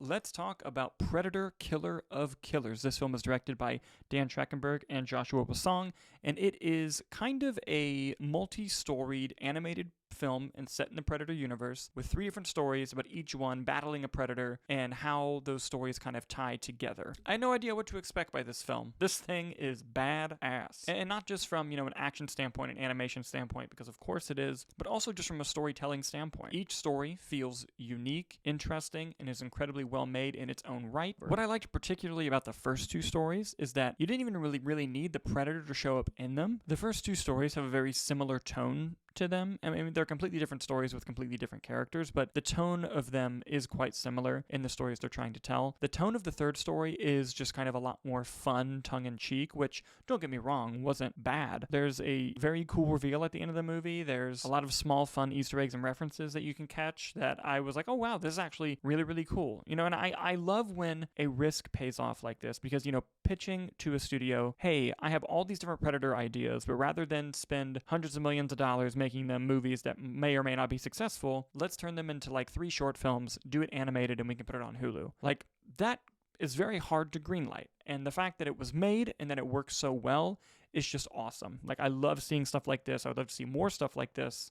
let's talk about Predator Killer of Killers. This film is directed by Dan Trachtenberg and Joshua Wasong, and it is kind of a multi-storied animated film and set in the Predator universe with 3 different stories about each one battling a predator and how those stories kind of tie together. I had no idea what to expect by this film. This thing is badass. And not just from, an action standpoint, an animation standpoint, because of course it is, but also just from a storytelling standpoint. Each story feels unique, interesting, and is incredibly well made in its own right. What I liked particularly about the first 2 stories is that you didn't even really need the predator to show up in them. The first 2 stories have a very similar tone to them. I mean, they're completely different stories with completely different characters, but the tone of them is quite similar in the stories they're trying to tell. The tone of the third story is just kind of a lot more fun, tongue-in-cheek, which, don't get me wrong, wasn't bad. There's a very cool reveal at the end of the movie. There's a lot of small, fun Easter eggs and references that you can catch that I was like, oh wow, this is actually really, really cool. And I love when a risk pays off like this because, pitching to a studio, hey, I have all these different Predator ideas, but rather than spend hundreds of millions of dollars making them movies that may or may not be successful, let's turn them into 3 short films, do it animated, and we can put it on Hulu. That is very hard to greenlight. And the fact that it was made and that it works so well is just awesome. I love seeing stuff like this. I would love to see more stuff like this.